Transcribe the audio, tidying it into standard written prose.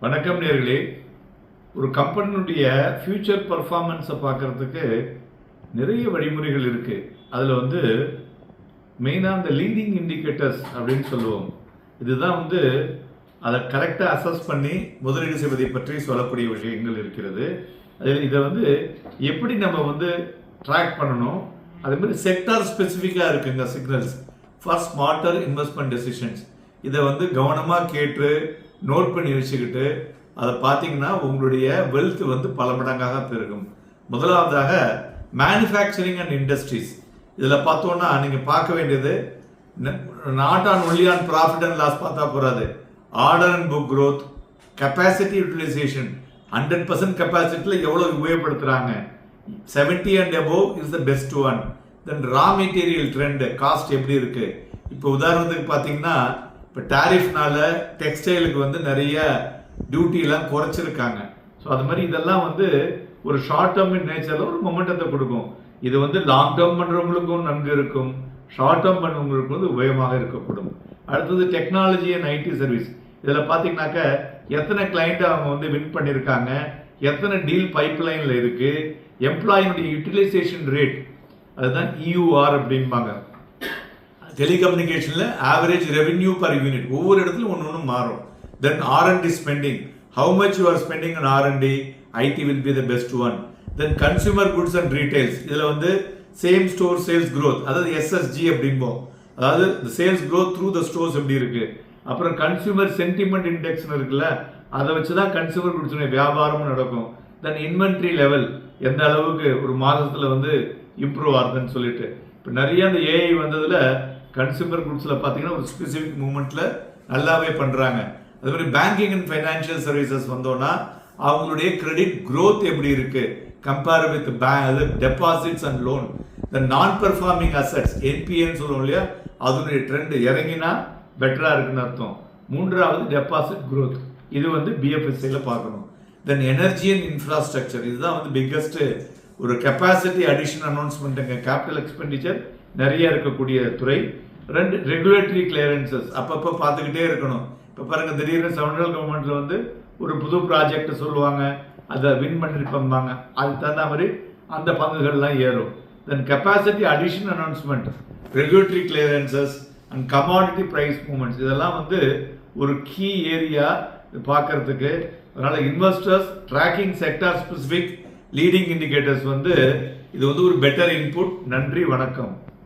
வணக்கம் நேர்களே. ஒரு கம்பெனியுடைய ஃபியூச்சர் பர்ஃபார்மன்ஸை பார்க்கறதுக்கு நிறைய வழிமுறைகள் இருக்குது. அதில் மெயினாக இந்த லீடிங் இண்டிகேட்டர்ஸ் அப்படின்னு சொல்லுவோம். இதுதான் அதை கரெக்டாக அசஸ் பண்ணி முதலீடு செய்வதை பற்றி சொல்லக்கூடிய விஷயங்கள் இருக்கிறது. அதில் இதை எப்படி நம்ம ட்ராக் பண்ணணும், அதே மாதிரி செக்டார் ஸ்பெசிஃபிக்காக இருக்குங்க signals for smarter investment decisions. இதை கவனமாக கேட்டு நோட் பண்ணி வச்சுக்கிட்டு அதை பார்த்தீங்கன்னா உங்களுடைய வெல்த் பல மடங்காக பெருகும். முதலாவதாக மேனுஃபேக்சரிங் அண்ட் இண்டஸ்ட்ரீஸ். இதில் பார்த்தோன்னா நீங்கள் பார்க்க வேண்டியது not on only on profit and loss பார்த்தா போகாது. Order and book growth, capacity utilization, 100% கெப்பாசிட்டியில் எவ்வளோ உபயோகப்படுத்துகிறாங்க, 70 and above is the best one. Then raw material trend, cost எப்படி இருக்குது. இப்போ உதாரணத்துக்கு பார்த்தீங்கன்னா இப்போ டாரிஃப்னால டெக்ஸ்டைலுக்கு நிறைய டியூட்டிலாம் குறைச்சிருக்காங்க. ஸோ அது மாதிரி இதெல்லாம் ஒரு ஷார்ட் டேர்ம் இன் நேச்சரில் ஒரு மொமெண்டத்தை கொடுக்கும். இது லாங் டேர்ம் பண்ணுறவங்களுக்கும் நன்கு இருக்கும், ஷார்ட் டேர்ம் பண்ணுறவங்களுக்கும் உபயோகமாக இருக்கக்கூடும். அடுத்தது டெக்னாலஜி அண்ட் ஐடி சர்வீஸ். இதில் பார்த்தீங்கன்னாக்க எத்தனை கிளைண்ட்டை அவங்க வின் பண்ணியிருக்காங்க, எத்தனை டீல் பைப்லைனில் இருக்குது, எம்ப்ளாயினுடைய யூட்டிலைசேஷன் ரேட், அதுதான் EUR அப்படிம்பாங்க. டெலிகம்யூனிகேஷனில் ஆவரேஜ் ரெவென்யூ பர் யூனிட் ஒவ்வொரு இடத்துலையும் ஒன்று மாறும். தென் R&D spending, how much you are spending on R&D, IT will be the best one. Then consumer goods and retails, இதில் சேம் ஸ்டோர் சேல்ஸ் க்ரோத், அதாவது SSG அப்படிம்போம். அதாவது sales growth through the stores எப்படி இருக்கு. அப்புறம் கன்சூமர் சென்டிமெண்ட் இண்டெக்ஸ்னு இருக்குல்ல, அதை வச்சு தான் கன்சூமர் குட்ஸுடைய வியாபாரமும் நடக்கும். தென் இன்வென்ட்ரி லெவல் எந்த அளவுக்கு ஒரு மாதத்தில் இம்ப்ரூவ் ஆகுதுன்னு சொல்லிட்டு இப்போ நிறைய அந்த AI வந்ததில் கன்சூமர் குட்ஸில் பார்த்தீங்கன்னா ஒரு ஸ்பெசிஃபிக் மூமெண்ட்டில் நல்லாவே பண்ணுறாங்க. அது மாதிரி பேங்கிங் அண்ட் ஃபைனான்சியல் சர்வீசஸ் வந்தோன்னா அவங்களுடைய கிரெடிட் க்ரோத் எப்படி இருக்கு compare with deposits and loan. இந்த நான் பெர்ஃபார்மிங் அசட்ஸ் NPAன்னு சொல்லுவோம் இல்லையா, அதனுடைய ட்ரெண்ட் இறங்கினா பெட்டராக இருக்குன்னு அர்த்தம். மூன்றாவது டெபாசிட் க்ரோத், இது BFSIயில் பார்க்கணும். தென் எனர்ஜி அண்ட் இன்ஃப்ராஸ்ட்ரக்சர், இதுதான் பிக்கஸ்ட் ஒரு கெப்பாசிட்டி அடிஷன் அனௌன்ஸ்மெண்ட்டுங்க. கேபிட்டல் எக்ஸ்பெண்டிச்சர் நிறைய இருக்கக்கூடிய துறை. ரெகுலேட்டரி கிளியரன்சஸ் அப்பப்போ பார்த்துக்கிட்டே இருக்கணும். இப்போ பாருங்க, திடீர்னு சென்ட்ரல் கவர்மெண்ட்ல ஒரு புது ப்ராஜெக்ட் சொல்லுவாங்க, அதை வின் பண்ணிருப்பாங்க, அதுக்கு தகுந்த மாதிரி அந்த பங்குகள்லாம் ஏறும். Then capacity addition announcement, regulatory clearances and commodity price movements, இதெல்லாம் ஒரு கீ ஏரியா பார்க்கறதுக்கு. அதனால investors tracking sector specific leading indicators இது ஒரு பெட்டர் இன்புட். நன்றி, வணக்கம்.